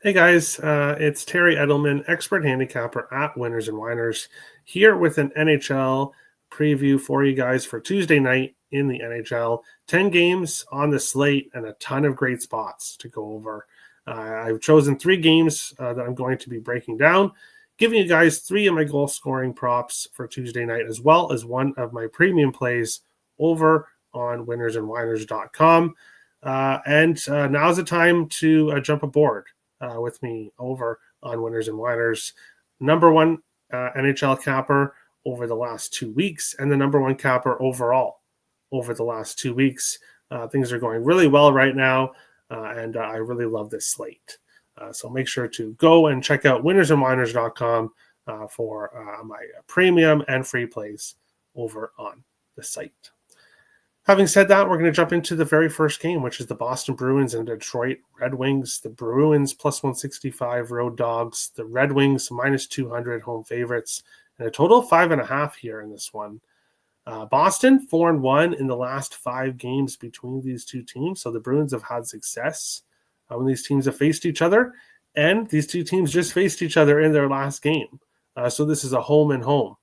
Hey guys, it's Terry Edelman, expert handicapper at Winners and Winers, here with an NHL preview for you guys for Tuesday night in the NHL. 10 games on the slate and a ton of great spots to go over. I've chosen three games that I'm going to be breaking down, giving you guys three of my goal scoring props for Tuesday night, as well as one of my premium plays over on winnersandwiners.com. And now's the time to jump aboard with me over on Winners and Winers. Number one NHL capper over the last 2 weeks, and the number one capper overall over the last 2 weeks. Things are going really well right now, and I really love this slate. So make sure to go and check out winnersandwiners.com for my premium and free plays over on the site. Having said that, we're going to jump into the very first game, which is the Boston Bruins and Detroit Red Wings. The Bruins plus 165 road dogs, the Red Wings minus 200 home favorites, and a total of 5.5 here in this one. Boston 4-1 in the last 5 games between these two teams. So the Bruins have had success when these teams have faced each other, and these two teams just faced each other in their last game. So this is a home and home.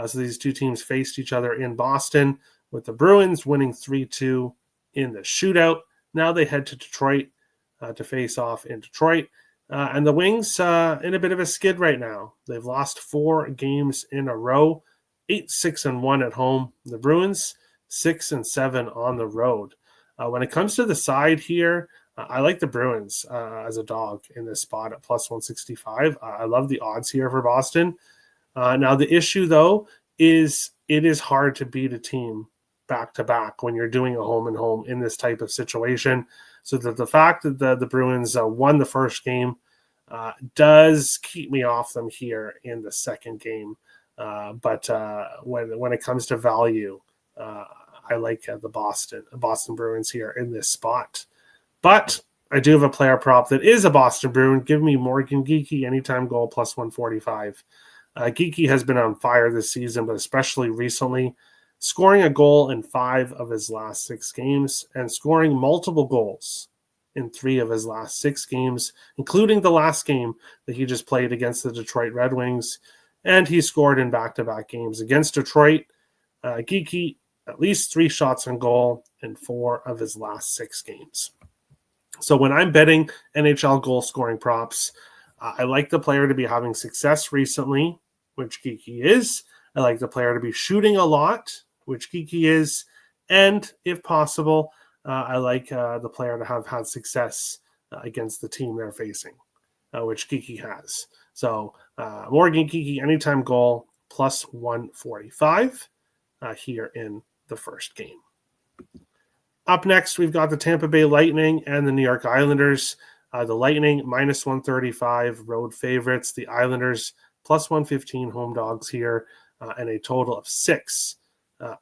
So these two teams faced each other in Boston, with the Bruins winning 3-2 in the shootout. Now they head to Detroit to face off in Detroit. And the Wings in a bit of a skid right now. They've lost 4 games in a row, 8-6-1 at home. The Bruins 6-7 on the road. When it comes to the side here, I like the Bruins as a dog in this spot at plus 165. I love the odds here for Boston. Now the issue, though, is it is hard to beat a team back-to-back when you're doing a home and home in this type of situation. So that the fact that the Bruins won the first game does keep me off them here in the second game. But when it comes to value, I like the Boston Bruins here in this spot. But I do have a player prop that is a Boston Bruin. Give me Morgan Geekie anytime goal plus 145. Geekie has been on fire this season, but especially recently, scoring a goal in 5 of his last 6 games and scoring multiple goals in 3 of his last 6 games, including the last game that he just played against the Detroit Red Wings. And he scored in back-to-back games against Detroit. Geekie, at least 3 shots on goal in 4 of his last 6 games. So when I'm betting NHL goal scoring props, I like the player to be having success recently, which Geekie is. I like the player to be shooting a lot, which Geekie is. And if possible, I like the player to have had success against the team they're facing, which Geekie has. So Morgan Geekie, anytime goal, plus 145 here in the first game. Up next, we've got the Tampa Bay Lightning and the New York Islanders. The Lightning minus 135 road favorites. The Islanders plus 115 home dogs here, and a total of 6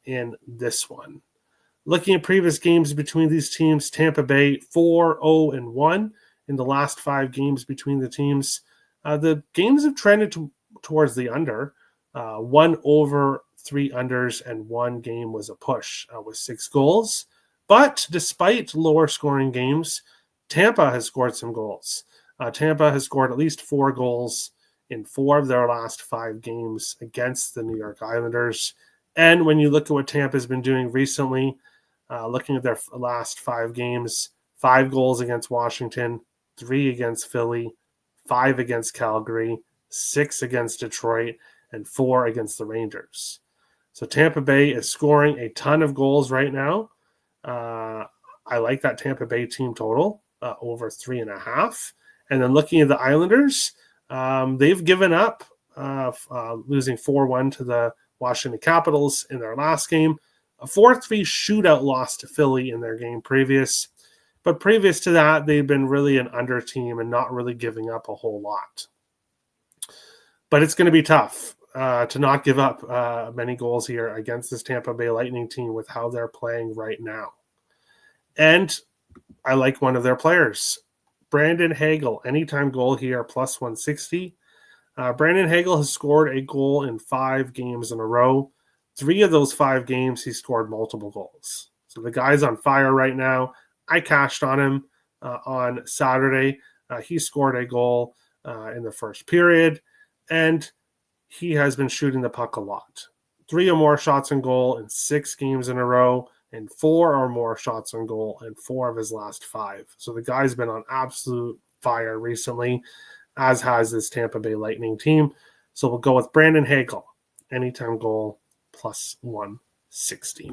in this one. Looking at previous games between these teams, Tampa Bay 4-0-1 in the last 5 games between the teams. The games have trended towards the under. 1 over, 3 unders, and 1 game was a push with 6 goals. But despite lower scoring games, Tampa has scored some goals. Tampa has scored at least 4 goals in 4 of their last 5 games against the New York Islanders. And when you look at what Tampa's been doing recently, looking at their last 5 games, 5 goals against Washington, 3 against Philly, 5 against Calgary, 6 against Detroit, and 4 against the Rangers. So Tampa Bay is scoring a ton of goals right now. I like that Tampa Bay team total over 3.5. And then looking at the Islanders, they've given up, losing 4-1 to the Washington Capitals in their last game, a 4-3 shootout loss to Philly in their game previous. But previous to that, they've been really an under team and not really giving up a whole lot. But it's going to be tough to not give up many goals here against this Tampa Bay Lightning team with how they're playing right now. And I like one of their players, Brandon Hagel, anytime goal here, plus 160. Brandon Hagel has scored a goal in 5 games in a row. 3 of those 5 games, he scored multiple goals. So the guy's on fire right now. I cashed on him on Saturday. He scored a goal in the first period, and he has been shooting the puck a lot. 3 or more shots on goal in 6 games in a row, and 4 or more shots on goal in 4 of his last 5. So the guy's been on absolute fire recently, as has this Tampa Bay Lightning team. So we'll go with Brandon Hagel, anytime goal, plus 160.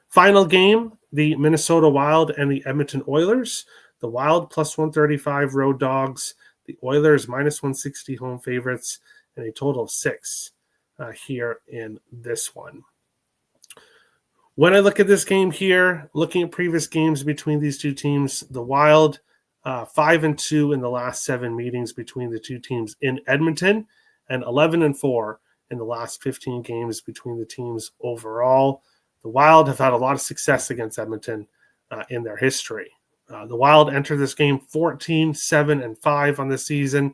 Final game, the Minnesota Wild and the Edmonton Oilers. The Wild plus 135 road dogs, the Oilers minus 160 home favorites, and a total of 6 here in this one. When I look at this game here, looking at previous games between these two teams, the Wild 5-2 in the last 7 meetings between the two teams in Edmonton, and 11-4 in the last 15 games between the teams overall. The Wild have had a lot of success against Edmonton in their history. The Wild entered this game 14-7-5 on the season.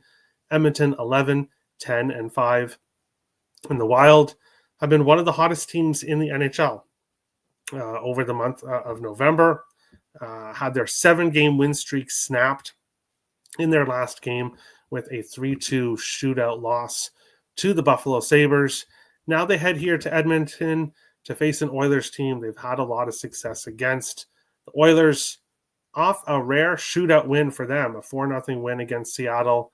Edmonton 11-10-5. And the Wild have been one of the hottest teams in the NHL over the month of November. Had their 7-game win streak snapped in their last game with a 3-2 shootout loss to the Buffalo Sabres. Now they head here to Edmonton to face an Oilers team they've had a lot of success against. The Oilers off a rare shootout win for them, a 4-0 win against Seattle.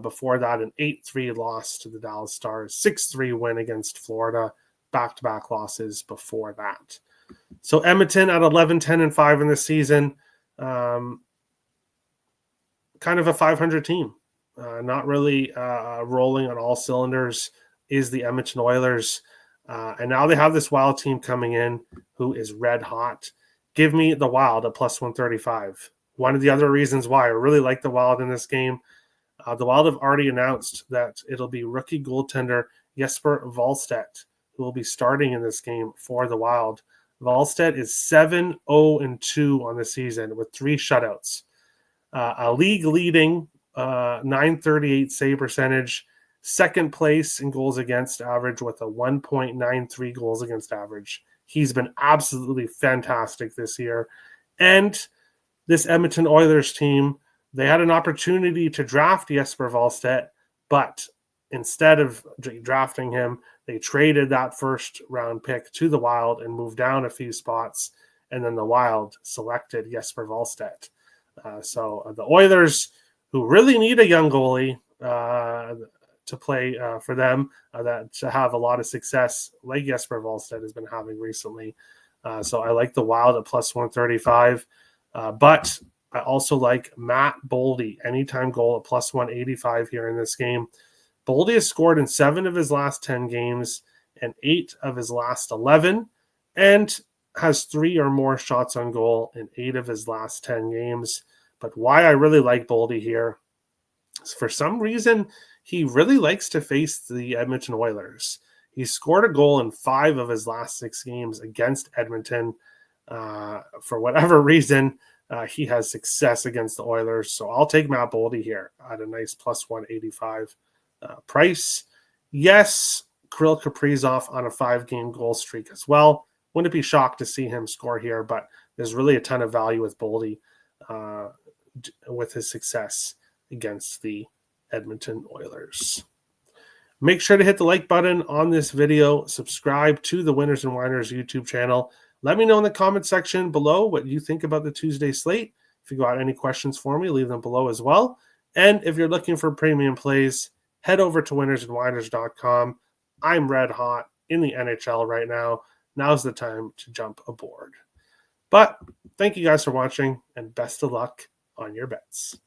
Before that, an 8-3 loss to the Dallas Stars, 6-3 win against Florida, back-to-back losses before that. So Edmonton at 11-10-5 in this season, kind of a 500 team. Not really rolling on all cylinders is the Edmonton Oilers. And now they have this Wild team coming in who is red hot. Give me the Wild at plus 135. One of the other reasons why I really like the Wild in this game, the Wild have already announced that it'll be rookie goaltender Jesper Wallstedt who will be starting in this game for the Wild. Wallstedt is 7-0-2 on the season with 3 shutouts. A league-leading .938 save percentage, second place in goals against average with a 1.93 goals against average. He's been absolutely fantastic this year. And this Edmonton Oilers team, they had an opportunity to draft Jesper Wallstedt, but instead of drafting him, they traded that first-round pick to the Wild and moved down a few spots, and then the Wild selected Jesper Wallstedt. So the Oilers, who really need a young goalie to play for them, that to have a lot of success like Jesper Wallstedt has been having recently. So I like the Wild at plus 135. But I also like Matt Boldy, anytime goal at plus 185 here in this game. Boldy has scored in 7 of his last 10 games and 8 of his last 11, and has 3 or more shots on goal in 8 of his last 10 games. But why I really like Boldy here is for some reason he really likes to face the Edmonton Oilers. He scored a goal in 5 of his last 6 games against Edmonton. For whatever reason, he has success against the Oilers. So I'll take Matt Boldy here at a nice plus 185 price. Yes, Kirill Kaprizov on a 5-game goal streak as well. Wouldn't be shocked to see him score here, but there's really a ton of value with Boldy with his success against the Edmonton Oilers. Make sure to hit the like button on this video. Subscribe to the Winners and Whiners YouTube channel. Let me know in the comment section below what you think about the Tuesday slate. If you got any questions for me, leave them below as well. And if you're looking for premium plays, head over to winnersandwhiners.com. I'm red hot in the NHL right now. Now's the time to jump aboard. But thank you guys for watching, and best of luck on your bets.